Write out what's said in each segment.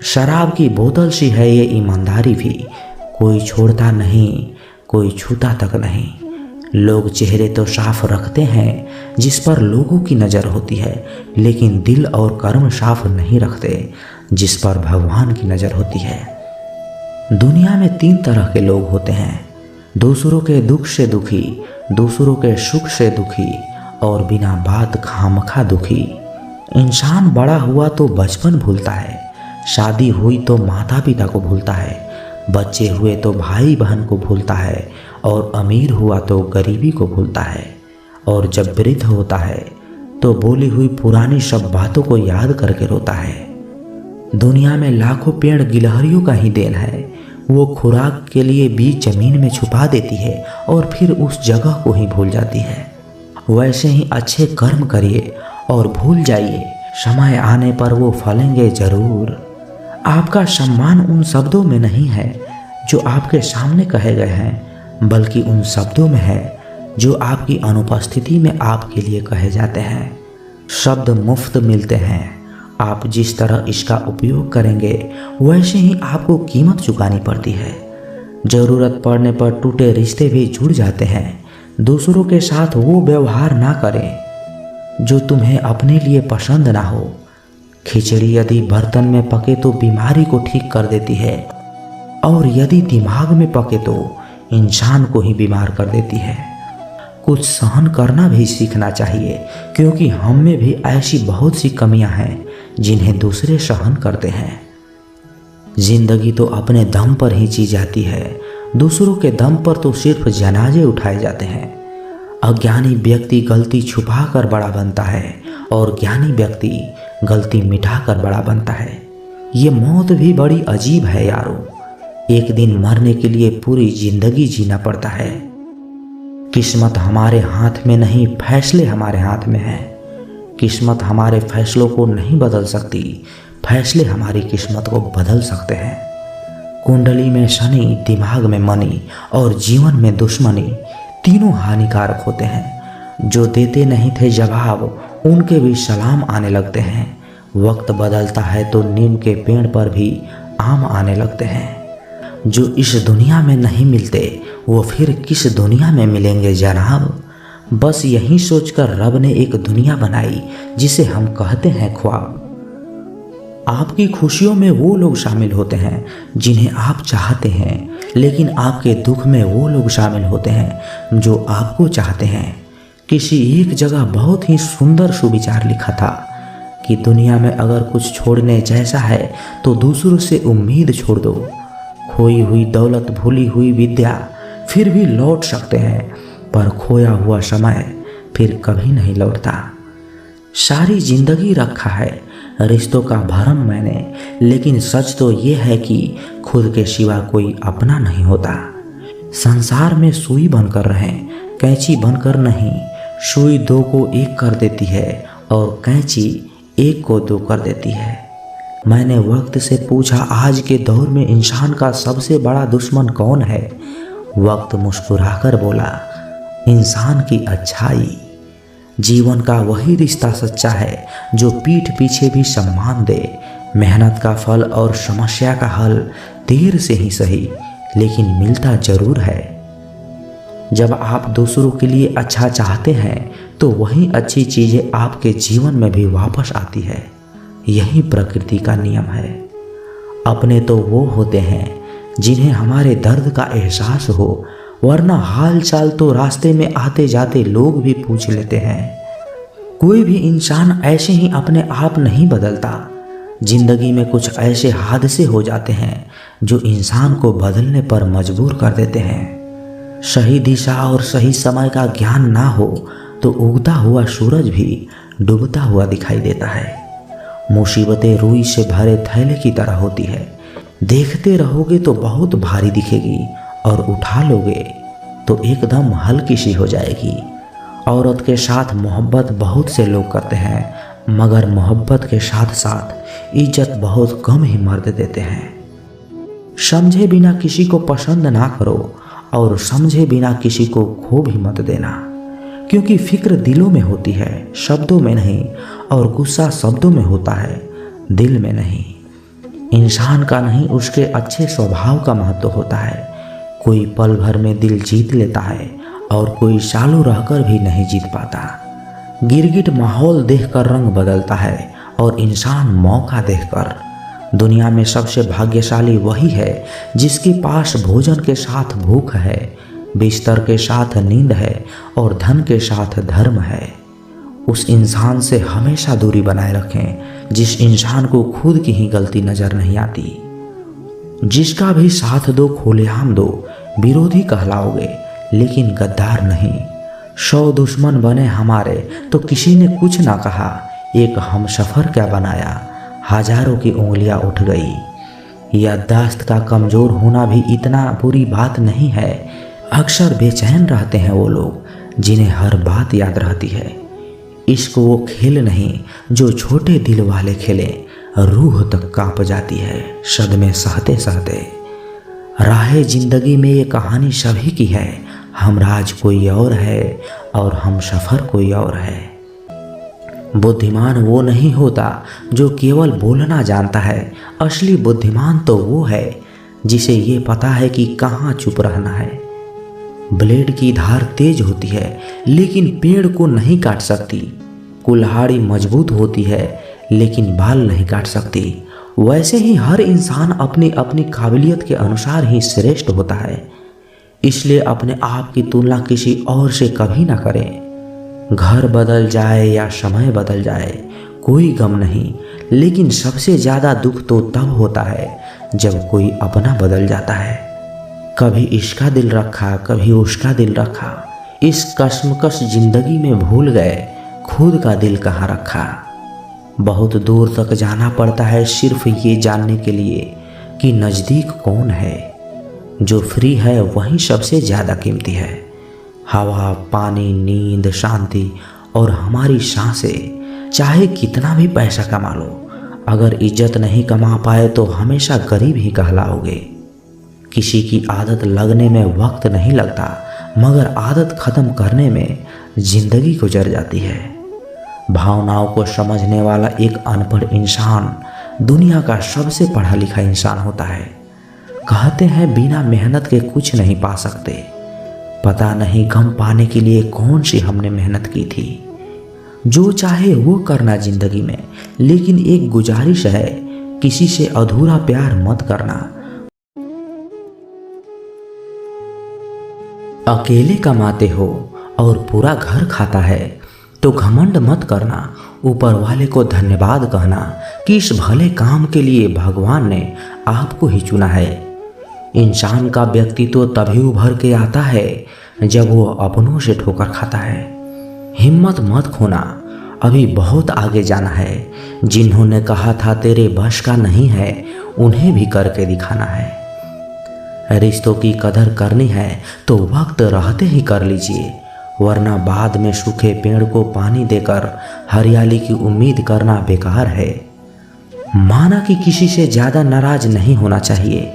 शराब की बोतल सी है ये ईमानदारी भी, कोई छोड़ता नहीं, कोई छूता तक नहीं। लोग चेहरे तो साफ रखते हैं जिस पर लोगों की नज़र होती है, लेकिन दिल और कर्म साफ नहीं रखते जिस पर भगवान की नज़र होती है। दुनिया में 3 तरह के लोग होते हैं, दूसरों के दुख से दुखी, दूसरों के सुख से दुखी और बिना बात खामखा दुखी। इंसान बड़ा हुआ तो बचपन भूलता है, शादी हुई तो माता पिता को भूलता है, बच्चे हुए तो भाई बहन को भूलता है और अमीर हुआ तो गरीबी को भूलता है, और जब वृद्ध होता है तो बोली हुई पुरानी सब बातों को याद करके रोता है। दुनिया में लाखों पेड़ गिलहरियों का ही देन है, वो खुराक के लिए बीज जमीन में छुपा देती है और फिर उस जगह को ही भूल जाती है। वैसे ही अच्छे कर्म करिए और भूल जाइए, समय आने पर वो फलेंगे जरूर। आपका सम्मान उन शब्दों में नहीं है जो आपके सामने कहे गए हैं, बल्कि उन शब्दों में है जो आपकी अनुपस्थिति में आपके लिए कहे जाते हैं। शब्द मुफ्त मिलते हैं, आप जिस तरह इसका उपयोग करेंगे वैसे ही आपको कीमत चुकानी पड़ती है। ज़रूरत पड़ने पर टूटे रिश्ते भी जुड़ जाते हैं। दूसरों के साथ वो व्यवहार ना करें जो तुम्हें अपने लिए पसंद ना हो। खिचड़ी यदि बर्तन में पके तो बीमारी को ठीक कर देती है, और यदि दिमाग में पके तो इंसान को ही बीमार कर देती है। कुछ सहन करना भी सीखना चाहिए, क्योंकि हम में भी ऐसी बहुत सी कमियां हैं जिन्हें दूसरे सहन करते हैं। जिंदगी तो अपने दम पर ही जी जाती है, दूसरों के दम पर तो सिर्फ जनाजे उठाए जाते हैं। अज्ञानी व्यक्ति गलती छुपा कर बड़ा बनता है और ज्ञानी व्यक्ति गलती मिटा कर बड़ा बनता है। ये मौत भी बड़ी अजीब है यारो, एक दिन मरने के लिए पूरी जिंदगी जीना पड़ता है। किस्मत हमारे हाथ में नहीं, फैसले हमारे हाथ में हैं। किस्मत हमारे फैसलों को नहीं बदल सकती, फैसले हमारी किस्मत को बदल सकते हैं। कुंडली में शनि, दिमाग में मनी और जीवन में दुश्मनी, तीनों हानिकारक होते हैं। जो देते नहीं थे जवाब, उनके भी सलाम आने लगते हैं। वक्त बदलता है तो नीम के पेड़ पर भी आम आने लगते हैं। जो इस दुनिया में नहीं मिलते वो फिर किस दुनिया में मिलेंगे जनाब। बस यही सोचकर रब ने एक दुनिया बनाई जिसे हम कहते हैं ख्वाब। आपकी खुशियों में वो लोग शामिल होते हैं जिन्हें आप चाहते हैं, लेकिन आपके दुख में वो लोग शामिल होते हैं जो आपको चाहते हैं। किसी एक जगह बहुत ही सुंदर सुविचार लिखा था कि दुनिया में अगर कुछ छोड़ने जैसा है तो दूसरों से उम्मीद छोड़ दो। खोई हुई दौलत, भूली हुई विद्या फिर भी लौट सकते हैं, पर खोया हुआ समय फिर कभी नहीं लौटता। सारी जिंदगी रखा है रिश्तों का भरम मैंने, लेकिन सच तो ये है कि खुद के सिवा कोई अपना नहीं होता। संसार में सुई बनकर रहें, कैंची बनकर नहीं। सुई 2 को 1 कर देती है और कैंची 1 को 2 कर देती है। मैंने वक्त से पूछा, आज के दौर में इंसान का सबसे बड़ा दुश्मन कौन है? वक्त मुस्कुराकर बोला, इंसान की अच्छाई। जीवन का वही रिश्ता सच्चा है जो पीठ पीछे भी सम्मान दे। मेहनत का फल और समस्या का हल देर से ही सही, लेकिन मिलता जरूर है। जब आप दूसरों के लिए अच्छा चाहते हैं तो वही अच्छी चीजें आपके जीवन में भी वापस आती है। यही प्रकृति का नियम है। अपने तो वो होते हैं जिन्हें हमारे दर्द का एहसास हो, वरना हाल चाल तो रास्ते में आते जाते लोग भी पूछ लेते हैं। कोई भी इंसान ऐसे ही अपने आप नहीं बदलता। जिंदगी में कुछ ऐसे हादसे हो जाते हैं जो इंसान को बदलने पर मजबूर कर देते हैं। सही दिशा और सही समय का ज्ञान ना हो तो उगता हुआ सूरज भी डूबता हुआ दिखाई देता है। मुसीबतें रुई से भरे थैले की तरह होती है, देखते रहोगे तो बहुत भारी दिखेगी और उठा लोगे तो एकदम हल्की सी हो जाएगी। औरत के साथ मोहब्बत बहुत से लोग करते हैं, मगर मोहब्बत के साथ साथ इज्जत बहुत कम ही मर्द देते हैं। समझे बिना किसी को पसंद ना करो और समझे बिना किसी को खो भी मत देना, क्योंकि फिक्र दिलों में होती है, शब्दों में नहीं, और गुस्सा शब्दों में होता है, दिल में नहीं। इंसान का नहीं, उसके अच्छे स्वभाव का महत्व होता है। कोई पल भर में दिल जीत लेता है और कोई सालों रहकर भी नहीं जीत पाता। गिरगिट माहौल देखकर रंग बदलता है और इंसान मौका देखकर। दुनिया में सबसे भाग्यशाली वही है जिसके पास भोजन के साथ भूख है, बिस्तर के साथ नींद है और धन के साथ धर्म है। उस इंसान से हमेशा दूरी बनाए रखें जिस इंसान को खुद की ही गलती नजर नहीं आती। जिसका भी साथ दो खुलेआम दो, विरोधी कहलाओगे लेकिन गद्दार नहीं। 100 दुश्मन बने हमारे तो किसी ने कुछ ना कहा, एक हमसफर क्या बनाया, हजारों की उंगलियां उठ गई। याददाश्त का कमजोर होना भी इतना बुरी बात नहीं है। अक्सर बेचैन रहते हैं वो लोग जिन्हें हर बात याद रहती है। इश्क वो खेल नहीं जो छोटे दिल वाले खेले, रूह तक कांप जाती है सदमे सहते सहते। राहे जिंदगी में ये कहानी सभी की है, हमराज कोई और है और हम सफ़र कोई और है। बुद्धिमान वो नहीं होता जो केवल बोलना जानता है, असली बुद्धिमान तो वो है जिसे ये पता है कि कहाँ चुप रहना है। ब्लेड की धार तेज होती है लेकिन पेड़ को नहीं काट सकती। कुल्हाड़ी मजबूत होती है लेकिन बाल नहीं काट सकती। वैसे ही हर इंसान अपनी अपनी काबिलियत के अनुसार ही श्रेष्ठ होता है। इसलिए अपने आप की तुलना किसी और से कभी ना करें। घर बदल जाए या समय बदल जाए कोई गम नहीं, लेकिन सबसे ज़्यादा दुख तो तब होता है जब कोई अपना बदल जाता है। कभी इसका दिल रखा, कभी उसका दिल रखा, इस कश्मकश जिंदगी में भूल गए खुद का दिल कहाँ रखा। बहुत दूर तक जाना पड़ता है सिर्फ ये जानने के लिए कि नज़दीक कौन है। जो फ्री है वही सबसे ज़्यादा कीमती है। हवा, पानी, नींद, शांति और हमारी सांसें। चाहे कितना भी पैसा कमा लो, अगर इज्जत नहीं कमा पाए तो हमेशा गरीब ही कहलाओगे। किसी की आदत लगने में वक्त नहीं लगता, मगर आदत ख़त्म करने में ज़िंदगी गुजर जाती है। भावनाओं को समझने वाला एक अनपढ़ इंसान दुनिया का सबसे पढ़ा लिखा इंसान होता है। कहते हैं बिना मेहनत के कुछ नहीं पा सकते। पता नहीं गम पाने के लिए कौन सी हमने मेहनत की थी। जो चाहे वो करना जिंदगी में, लेकिन एक गुजारिश है, किसी से अधूरा प्यार मत करना। अकेले कमाते हो और पूरा घर खाता है तो घमंड मत करना। ऊपर वाले को धन्यवाद कहना कि इस भले काम के लिए भगवान ने आपको ही चुना है। इंसान का व्यक्तित्व तभी उभर के आता है जब वो अपनों से ठोकर खाता है। हिम्मत मत खोना, अभी बहुत आगे जाना है। जिन्होंने कहा था तेरे बस का नहीं है, उन्हें भी करके दिखाना है। रिश्तों की कदर करनी है तो वक्त रहते ही कर लीजिए, वरना बाद में सूखे पेड़ को पानी देकर हरियाली की उम्मीद करना बेकार है। माना कि किसी से ज़्यादा नाराज नहीं होना चाहिए,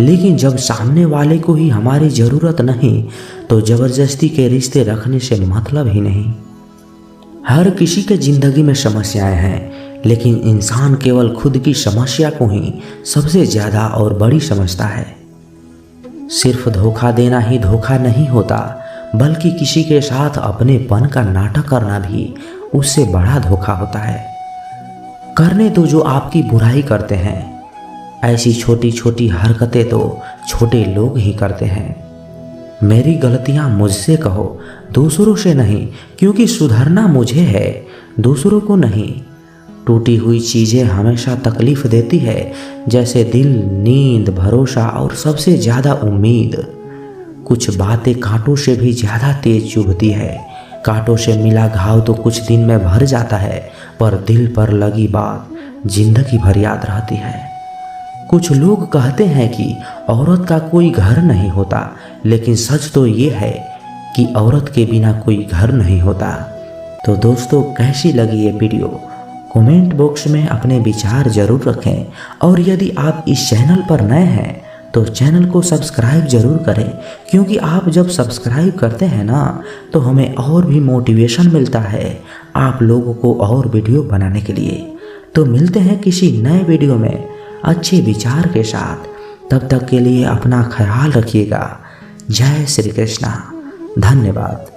लेकिन जब सामने वाले को ही हमारी ज़रूरत नहीं तो ज़बरदस्ती के रिश्ते रखने से मतलब ही नहीं। हर किसी के ज़िंदगी में समस्याएं हैं, लेकिन इंसान केवल खुद की समस्या को ही सबसे ज़्यादा और बड़ी समझता है। सिर्फ धोखा देना ही धोखा नहीं होता, बल्कि किसी के साथ अपनेपन का नाटक करना भी उससे बड़ा धोखा होता है। करने दो जो आपकी बुराई करते हैं। ऐसी छोटी छोटी हरकतें तो छोटे लोग ही करते हैं। मेरी गलतियां मुझसे कहो, दूसरों से नहीं, क्योंकि सुधरना मुझे है, दूसरों को नहीं। टूटी हुई चीज़ें हमेशा तकलीफ देती है, जैसे दिल, नींद, भरोसा और सबसे ज़्यादा उम्मीद। कुछ बातें कांटों से भी ज़्यादा तेज चुभती है। कांटों से मिला घाव तो कुछ दिन में भर जाता है, पर दिल पर लगी बात जिंदगी भर याद रहती है। कुछ लोग कहते हैं कि औरत का कोई घर नहीं होता, लेकिन सच तो ये है कि औरत के बिना कोई घर नहीं होता। तो दोस्तों, कैसी लगी ये वीडियो? कमेंट बॉक्स में अपने विचार जरूर रखें, और यदि आप इस चैनल पर नए हैं तो चैनल को सब्सक्राइब जरूर करें, क्योंकि आप जब सब्सक्राइब करते हैं ना तो हमें और भी मोटिवेशन मिलता है आप लोगों को और वीडियो बनाने के लिए। तो मिलते हैं किसी नए वीडियो में। अच्छे विचार के साथ। तब तक के लिए अपना ख्याल रखिएगा। जय श्री कृष्णा। धन्यवाद।